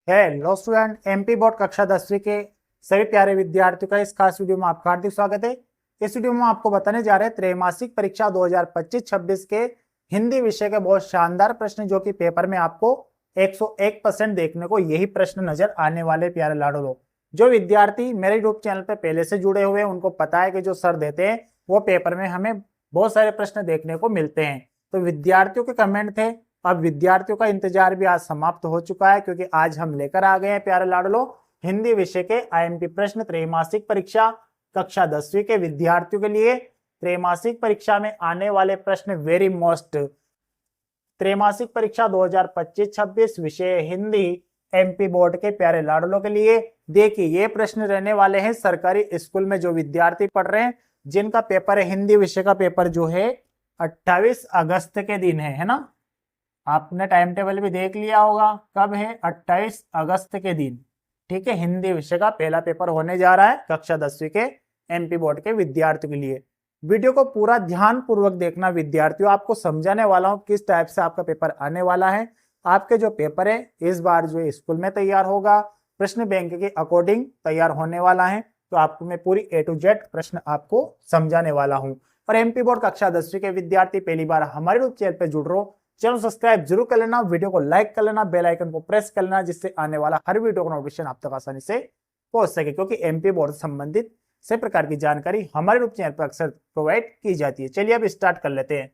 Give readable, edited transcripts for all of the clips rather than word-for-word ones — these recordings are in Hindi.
हेलो स्टूडेंट, एमपी बोर्ड कक्षा 10वीं के सभी प्यारे विद्यार्थियों का इस खास वीडियो में आपका हार्दिक स्वागत है। इस वीडियो में आपको बताने जा रहे हैं त्रैमासिक परीक्षा 2025-26 के हिंदी विषय के बहुत शानदार प्रश्न, जो कि पेपर में आपको 101% देखने को यही प्रश्न नजर आने वाले। प्यारे लाडो लोग, जो विद्यार्थी मेरे यूट्यूब चैनल पर पहले से जुड़े हुए हैं उनको पता है कि जो सर देते हैं वो पेपर में हमें बहुत सारे प्रश्न देखने को मिलते हैं। तो विद्यार्थियों के कमेंट थे, अब विद्यार्थियों का इंतजार भी आज समाप्त हो चुका है, क्योंकि आज हम लेकर आ गए हैं प्यारे लाडलो हिंदी विषय के आईएमपी प्रश्न त्रैमासिक परीक्षा कक्षा 10वीं के विद्यार्थियों के लिए। त्रैमासिक परीक्षा में आने वाले प्रश्न वेरी मोस्ट, त्रैमासिक परीक्षा 2025-26 विषय हिंदी एमपी बोर्ड के प्यारे लाडलो के लिए। देखिए, ये प्रश्न रहने वाले हैं सरकारी स्कूल में जो विद्यार्थी पढ़ रहे हैं, जिनका पेपर है हिंदी विषय का पेपर जो है 28 अगस्त के दिन है ना। आपने टाइम टेबल भी देख लिया होगा, कब है? 28 अगस्त के दिन। ठीक है, हिंदी विषय का पहला पेपर होने जा रहा है कक्षा 10वीं के एमपी बोर्ड के विद्यार्थियों के लिए। वीडियो को पूरा ध्यान पूर्वक देखना विद्यार्थियों, आपको समझाने वाला हूं किस टाइप से आपका पेपर आने वाला है। आपके जो पेपर है इस बार जो स्कूल में तैयार होगा, प्रश्न बैंक के अकॉर्डिंग तैयार होने वाला है। तो आपको मैं पूरी A to Z प्रश्न आपको समझाने वाला हूँ। और एमपी बोर्ड कक्षा 10वीं के विद्यार्थी पहली बार हमारे यूट्यूब चैनल पर जुड़ रहे हो, चैनल सब्सक्राइब जरूर कर लेना, वीडियो को लाइक कर लेना, बेल आइकन को प्रेस कर लेना, जिससे आने वाला हर वीडियो का नोटिफिकेशन आप तक आसानी से पहुंच सके। क्योंकि एमपी बोर्ड से संबंधित सभी प्रकार की जानकारी हमारे यूट्यूब चैनल पर अक्सर प्रोवाइड की जाती है। चलिए अब स्टार्ट कर लेते हैं।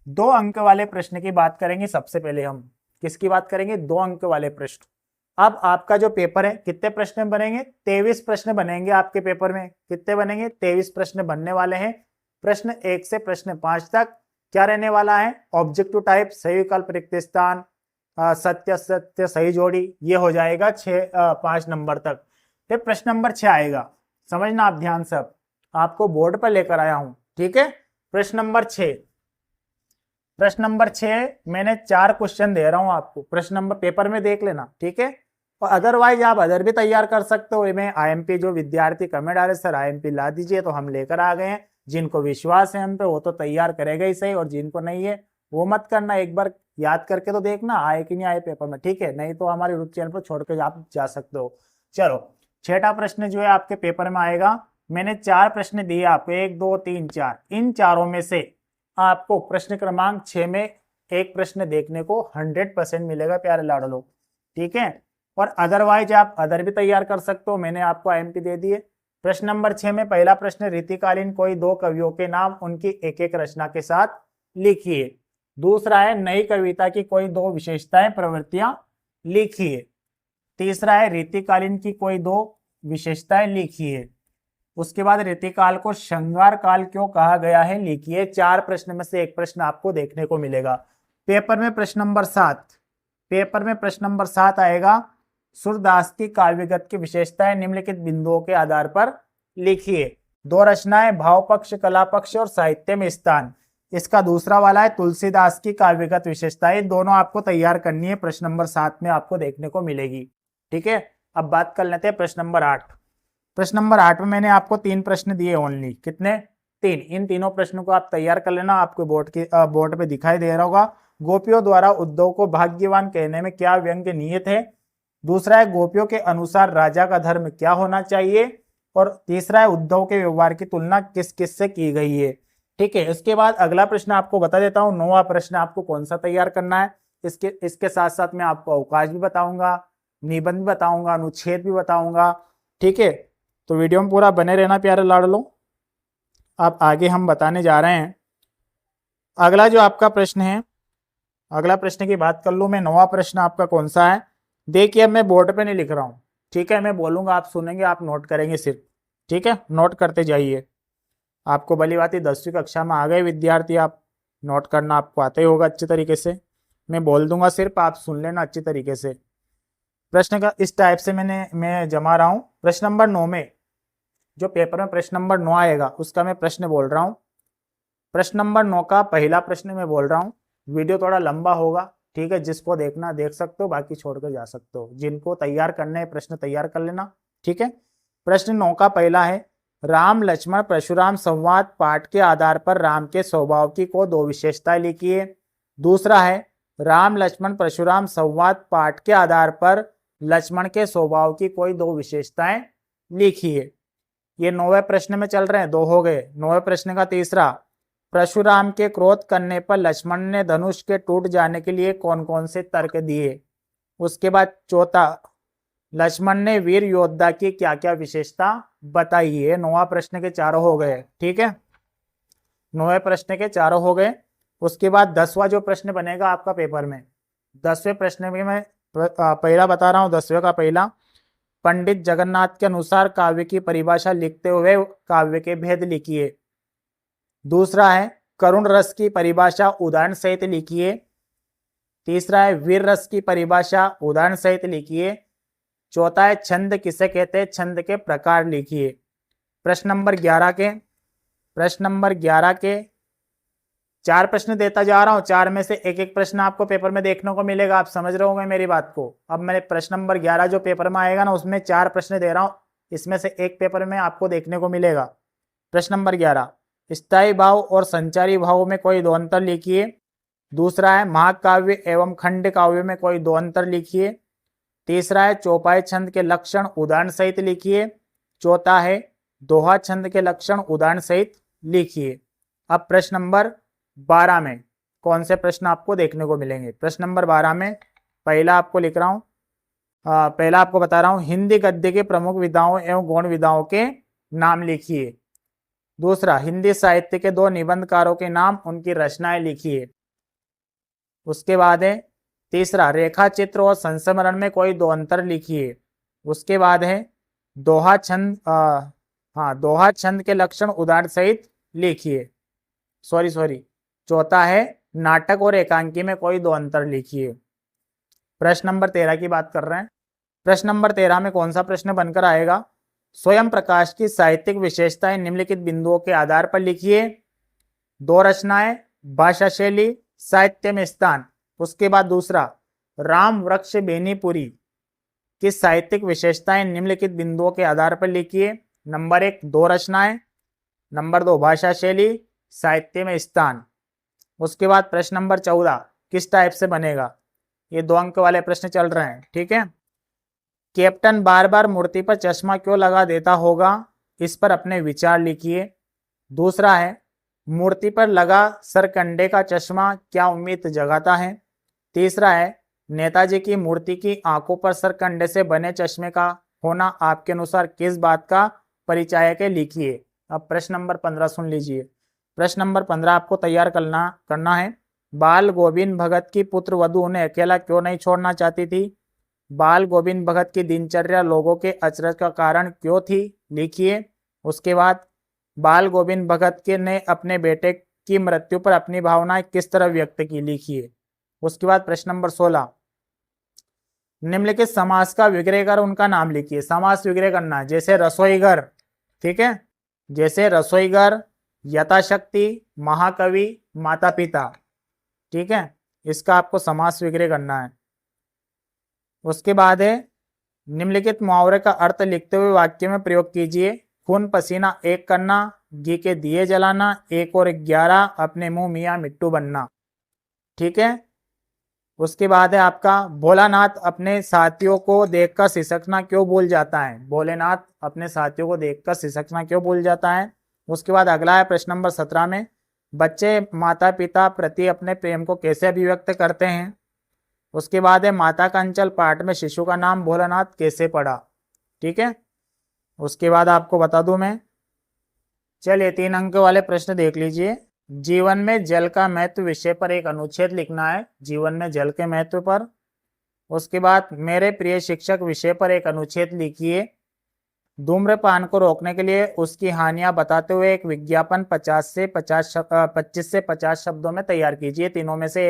2 अंक वाले प्रश्न की बात करेंगे। सबसे पहले हम किसकी बात करेंगे? 2 अंक वाले प्रश्न। अब आपका जो पेपर है कितने प्रश्न बनेंगे? 23 प्रश्न बनेंगे आपके पेपर में। कितने बनेंगे? 23 प्रश्न बनने वाले हैं। प्रश्न 1 से प्रश्न 5 तक क्या रहने वाला है? ऑब्जेक्टिव टाइप, सही विकल्प, रिक्त स्थान, सत्य सत्य, सही जोड़ी, ये हो जाएगा 5 नंबर तक। फिर प्रश्न नंबर 6 आएगा, समझना आप ध्यान से। अब आपको बोर्ड पर लेकर आया हूं, ठीक है। प्रश्न नंबर 6, प्रश्न नंबर 6 मैंने 4 क्वेश्चन दे रहा हूं आपको, प्रश्न नंबर पेपर में देख लेना, ठीक है। और अदरवाइज आप अदर भी तैयार कर सकते हो। मैं आईएमपी जो विद्यार्थी कमेंट आ रहे सर आईएमपी ला दीजिए, तो हम लेकर आ गए हैं। जिनको विश्वास है हम पे वो तो तैयार करेगा ही सही, और जिनको नहीं है वो मत करना। एक बार याद करके तो देखना आए कि नहीं आए पेपर में, ठीक है। नहीं तो हमारे यूट्यूब चैनल पर छोड़ के आप जा सकते हो। चलो, 6ठा प्रश्न जो है आपके पेपर में आएगा। मैंने 4 प्रश्न दिए आपको, 1 2 3 4। इन चारों में से आपको प्रश्न क्रमांक 6 में एक प्रश्न देखने को 100% मिलेगा प्यारे लाडो लोग, ठीक है। और अदरवाइज आप अदर भी तैयार कर सकते हो, मैंने आपको आईएमपी दे दिए। प्रश्न नंबर 6 में पहला प्रश्न, रीतिकालीन कोई 2 कवियों के नाम उनकी एक एक रचना के साथ लिखिए। दूसरा है, नई कविता की कोई 2 विशेषताएं प्रवृत्तियां लिखिए। तीसरा है, रीतिकालीन की कोई 2 विशेषताएं लिखिए। उसके बाद रीतिकाल को श्रृंगार काल क्यों कहा गया है लिखिए। 4 प्रश्न में से एक प्रश्न आपको देखने को मिलेगा। पेपर में प्रश्न नंबर 7, पेपर में प्रश्न नंबर 7 आएगा, सूरदास की काव्यगत की विशेषताएं निम्नलिखित बिंदुओं के आधार पर लिखिए। 2 रचनाएं, भाव पक्ष, कला पक्ष और साहित्य में स्थान। इसका दूसरा वाला है तुलसीदास की काव्यगत विशेषताएं। दोनों आपको तैयार करनी है, प्रश्न नंबर 7 में आपको देखने को मिलेगी, ठीक है। अब बात कर लेते हैं प्रश्न नंबर 8। प्रश्न नंबर 8 में मैंने आपको 3 प्रश्न दिए ओनली। कितने? 3। इन तीनों प्रश्नों को आप तैयार कर लेना। आपको बोर्ड पे दिखाई दे रहा होगा। गोपियों द्वारा उद्धव को भाग्यवान कहने में क्या व्यंग्य निहित है? दूसरा है, गोपियों के अनुसार राजा का धर्म क्या होना चाहिए? और तीसरा है, उद्धव के व्यवहार की तुलना किस किस से की गई है, ठीक है। इसके बाद अगला प्रश्न आपको बता देता हूँ, 9वां प्रश्न आपको कौन सा तैयार करना है। इसके साथ साथ मैं आपको अवकाश भी बताऊंगा, निबंध भी बताऊंगा, अनुच्छेद भी बताऊंगा, ठीक है। तो वीडियो में पूरा बने रहना प्यारे लाडलो। अब आगे हम बताने जा रहे हैं। अगला जो आपका प्रश्न है, अगला प्रश्न की बात कर लूँ मैं, 9वां प्रश्न आपका कौन सा है? देखिए, मैं बोर्ड पे नहीं लिख रहा हूँ, ठीक है। मैं बोलूंगा, आप सुनेंगे, आप नोट करेंगे सिर्फ, ठीक है। नोट करते जाइए। आपको भली बात 10वीं कक्षा में आ गए विद्यार्थी, आप नोट करना आपको आता ही होगा अच्छे तरीके से। मैं बोल दूंगा, सिर्फ आप सुन लेना अच्छी तरीके से। प्रश्न का इस टाइप से मैं जमा रहा हूँ। प्रश्न नंबर 9 में, जो पेपर में प्रश्न नंबर 9 आएगा उसका मैं प्रश्न बोल रहा हूँ। प्रश्न नंबर 9 का पहला प्रश्न मैं बोल रहा हूँ। वीडियो थोड़ा लंबा होगा, ठीक है। जिसको देखना देख सकते हो, बाकी छोड़कर जा सकते हो। जिनको तैयार करने है प्रश्न तैयार कर लेना, ठीक है। प्रश्न 9 का पहला है, राम लक्ष्मण परशुराम संवाद पाठ के आधार पर राम के स्वभाव की को 2 विशेषताएं लिखिए। दूसरा है, राम लक्ष्मण परशुराम संवाद पाठ के आधार पर लक्ष्मण के स्वभाव की कोई दो विशेषताएं लिखिए। ये 9वें प्रश्न में चल रहे हैं, दो हो गए। 9वें प्रश्न का तीसरा, परशुराम के क्रोध करने पर लक्ष्मण ने धनुष के टूट जाने के लिए कौन कौन से तर्क दिए। उसके बाद चौथा, लक्ष्मण ने वीर योद्धा की क्या क्या विशेषता बताई है। 9वां प्रश्न के चारों हो गए, ठीक है, 9वें प्रश्न के चारों हो गए। उसके बाद 10वां जो प्रश्न बनेगा आपका पेपर में, 10वें प्रश्न में मैं पहला बता रहा हूं, 10वें का पहला, पंडित जगन्नाथ के अनुसार काव्य की परिभाषा लिखते हुए काव्य के भेद लिखिए। दूसरा है करुण रस की परिभाषा उदाहरण सहित लिखिए। तीसरा है वीर रस की परिभाषा उदाहरण सहित लिखिए। चौथा है छंद किसे कहते हैं, छंद के प्रकार लिखिए। प्रश्न नंबर 11 के 4 प्रश्न देता जा रहा हूं, 4 में से एक एक प्रश्न आपको पेपर में देखने को मिलेगा। आप समझ रहे होंगे मेरी बात को। अब मैंने प्रश्न नंबर 11 जो पेपर में आएगा ना, उसमें 4 प्रश्न दे रहा हूं, इसमें से एक पेपर में आपको देखने को मिलेगा। प्रश्न नंबर 11, स्थायी भाव और संचारी भाव में कोई दो अंतर लिखिए। दूसरा है महाकाव्य एवं खंड काव्य में कोई दो अंतर लिखिए। तीसरा है चौपाई छंद के लक्षण उदाहरण सहित लिखिए। चौथा है दोहा छंद के लक्षण उदाहरण सहित लिखिए। अब प्रश्न नंबर 12 में कौन से प्रश्न आपको देखने को मिलेंगे। प्रश्न नंबर 12 में पहला आपको लिख रहा हूँ, पहला आपको बता रहा हूँ, हिंदी गद्य के प्रमुख विधाओं एवं गौण विधाओं के नाम लिखिए। दूसरा, हिंदी साहित्य के दो निबंधकारों के नाम, उनकी रचनाएं लिखिए। उसके बाद है तीसरा, रेखा चित्र और संस्मरण में कोई दो अंतर लिखिए। उसके बाद है दोहा छंद, दोहा छंद के लक्षण उदाहरण सहित लिखिए। सॉरी, चौथा है नाटक और एकांकी में कोई दो अंतर लिखिए। प्रश्न नंबर 13 की बात कर रहे हैं। प्रश्न नंबर 13 में कौन सा प्रश्न बनकर आएगा, स्वयं प्रकाश की साहित्यिक विशेषताएं निम्नलिखित बिंदुओं के आधार पर लिखिए। दो रचनाएं, भाषा शैली, साहित्य में स्थान। उसके बाद दूसरा, राम वृक्ष बेनीपुरी की साहित्यिक विशेषताएं निम्नलिखित बिंदुओं के आधार पर लिखिए। नंबर 1 दो रचनाएं, नंबर 2 भाषा शैली, साहित्य में स्थान। उसके बाद प्रश्न नंबर 14 किस टाइप से बनेगा, ये 2 अंक वाले प्रश्न चल रहे हैं, ठीक है। कैप्टन बार बार मूर्ति पर चश्मा क्यों लगा देता होगा, इस पर अपने विचार लिखिए। दूसरा है मूर्ति पर लगा सरकंडे का चश्मा क्या उम्मीद जगाता है। तीसरा है नेताजी की मूर्ति की आंखों पर सरकंडे से बने चश्मे का होना आपके अनुसार किस बात का परिचायक है, लिखिए। अब प्रश्न नंबर 15 सुन लीजिए। प्रश्न नंबर 15 आपको तैयार करना है। बाल गोविंद भगत की पुत्र वधु उन्हें अकेला क्यों नहीं छोड़ना चाहती थी। बाल गोविंद भगत की दिनचर्या लोगों के अचरज का कारण क्यों थी, लिखिए। उसके बाद बाल गोविंद भगत के ने अपने बेटे की मृत्यु पर अपनी भावनाएं किस तरह व्यक्त की, लिखिए। उसके बाद प्रश्न नंबर 16, निम्नलिखित समास का विग्रह कर उनका नाम लिखिए। समास विग्रह करना, जैसे रसोईघर, ठीक है, जैसे रसोईघर, यथाशक्ति, महाकवि, माता पिता, ठीक है, इसका आपको समास विग्रह करना है। उसके बाद है निम्नलिखित मुहावरे का अर्थ लिखते हुए वाक्य में प्रयोग कीजिए। खून पसीना एक करना, घी के दिए जलाना, 1 और 11, अपने मुंह मियाँ मिट्टू बनना, ठीक है। उसके बाद है आपका भोलानाथ अपने साथियों को देखकर सिसकना क्यों भूल जाता है। भोलेनाथ अपने साथियों को देखकर सिसकना क्यों भूल जाता है। उसके बाद अगला है प्रश्न नंबर 17 में, बच्चे माता पिता प्रति अपने प्रेम को कैसे अभिव्यक्त करते हैं। उसके बाद है माता का अंचल पाठ में शिशु का नाम भोलानाथ कैसे पड़ा, ठीक है। उसके बाद आपको बता दूं मैं, चलिए 3 अंक वाले प्रश्न देख लीजिए। जीवन में जल का महत्व विषय पर एक अनुच्छेद लिखना है, जीवन में जल के महत्व पर। उसके बाद मेरे प्रिय शिक्षक विषय पर एक अनुच्छेद लिखिए। धूम्रपान को रोकने के लिए उसकी हानियां बताते हुए एक विज्ञापन 25 से 50 शब्दों में तैयार कीजिए। तीनों में से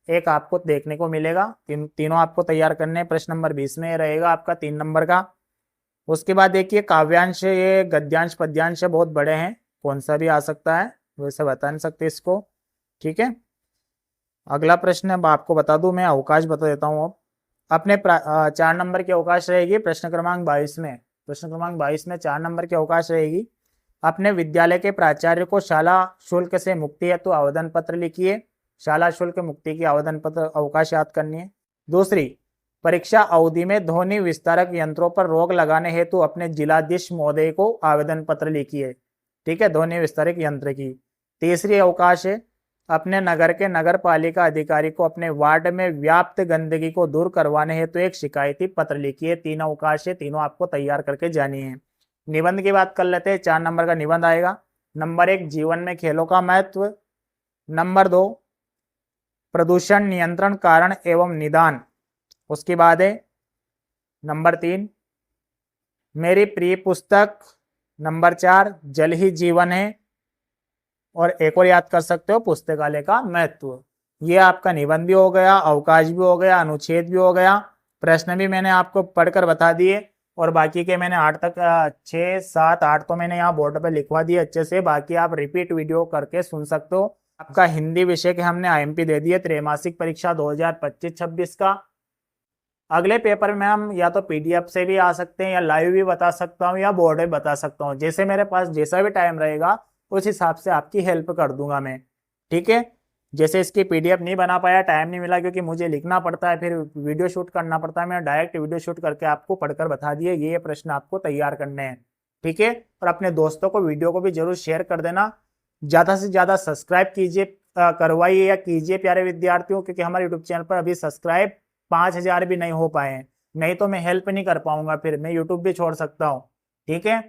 एक आपको देखने को मिलेगा, तीनों आपको तैयार करने। प्रश्न नंबर 20 में रहेगा आपका 3 नंबर का। उसके बाद देखिए काव्यांश, ये गद्यांश पद्यांश बहुत बड़े हैं, कौन सा भी आ सकता है, वैसे बता नहीं सकते इसको, ठीक है। अगला प्रश्न अब आपको बता दूं मैं, अवकाश बता देता हूं। अब अपने 4 नंबर की अवकाश रहेगी प्रश्न क्रमांक 22 में। प्रश्न क्रमांक 22 में 4 नंबर की अवकाश रहेगी। अपने विद्यालय के प्राचार्य को शाला शुल्क से मुक्ति हेतु आवेदन पत्र लिखिए। शाला शुल्क मुक्ति की आवेदन पत्र अवकाश याद करनी है। दूसरी, परीक्षा अवधि में ध्वनि विस्तारक यंत्रों पर रोक लगाने हेतु अपने जिलाधीश महोदय को आवेदन पत्र लिखिए। ठीक है, ध्वनि विस्तारक यंत्र की। तीसरी अवकाश है, अपने नगर के नगर पालिका अधिकारी को अपने वार्ड में व्याप्त गंदगी को दूर करवाने हेतु एक शिकायती पत्र लिखिए। तीन अवकाश है, तीनों आपको तैयार करके जानी है। निबंध की बात कर लेते हैं। 4 नंबर का निबंध आएगा। नंबर 1, जीवन में खेलों का महत्व। नंबर 2, प्रदूषण नियंत्रण कारण एवं निदान। उसके बाद है नंबर 3, मेरी प्रिय पुस्तक। नंबर 4, जल ही जीवन है। और एक और याद कर सकते हो, पुस्तकालय का महत्व। ये आपका निबंध भी हो गया, अवकाश भी हो गया, अनुच्छेद भी हो गया, प्रश्न भी मैंने आपको पढ़कर बता दिए। और बाकी के मैंने 8 तक 6, 7, 8 तो मैंने यहाँ बोर्ड पे लिखवा दिए अच्छे से। बाकी आप रिपीट वीडियो करके सुन सकते हो। आपका हिंदी विषय के हमने आईएमपी दे दिए त्रैमासिक परीक्षा 2025-26 का। अगले पेपर में हम या तो पीडीएफ से भी आ सकते हैं, या लाइव भी बता सकता हूँ, या बोर्ड में बता सकता हूँ। जैसे मेरे पास जैसा भी टाइम रहेगा उस हिसाब से आपकी हेल्प कर दूंगा मैं। ठीक है, जैसे इसकी पीडीएफ नहीं बना पाया, टाइम नहीं मिला, क्योंकि मुझे लिखना पड़ता है, फिर वीडियो शूट करना पड़ता है। मैं डायरेक्ट वीडियो शूट करके आपको पढ़कर बता दिए ये प्रश्न आपको तैयार करने हैं। ठीक है, और अपने दोस्तों को वीडियो को भी जरूर शेयर कर देना। ज़्यादा से ज़्यादा सब्सक्राइब कीजिए, करवाइए या कीजिए प्यारे विद्यार्थियों, क्योंकि हमारे यूट्यूब चैनल पर अभी सब्सक्राइब 5000 भी नहीं हो पाए हैं। नहीं तो मैं हेल्प नहीं कर पाऊंगा, फिर मैं यूट्यूब भी छोड़ सकता हूँ। ठीक है,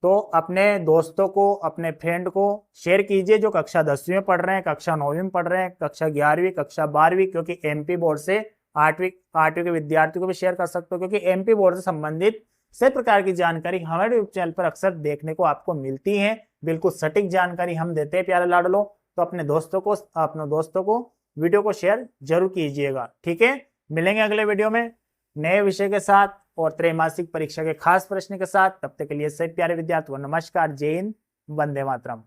तो अपने दोस्तों को, अपने फ्रेंड को शेयर कीजिए जो कक्षा 10वीं में पढ़ रहे हैं, कक्षा 9वीं में पढ़ रहे हैं, कक्षा 11वीं, कक्षा 12वीं, क्योंकि एमपी बोर्ड से 8वीं के विद्यार्थियों को भी शेयर कर सकते हो, क्योंकि एमपी बोर्ड से संबंधित सभी प्रकार की जानकारी हमारे यूट्यूब चैनल पर अक्सर देखने को आपको मिलती है। बिल्कुल सटीक जानकारी हम देते हैं प्यारे लाडलो। तो अपने दोस्तों को वीडियो को शेयर जरूर कीजिएगा। ठीक है, मिलेंगे अगले वीडियो में नए विषय के साथ और त्रैमासिक परीक्षा के खास प्रश्न के साथ। तब तक के लिए सभी प्यारे विद्यार्थियों नमस्कार, जय हिंद, वंदे मातरम।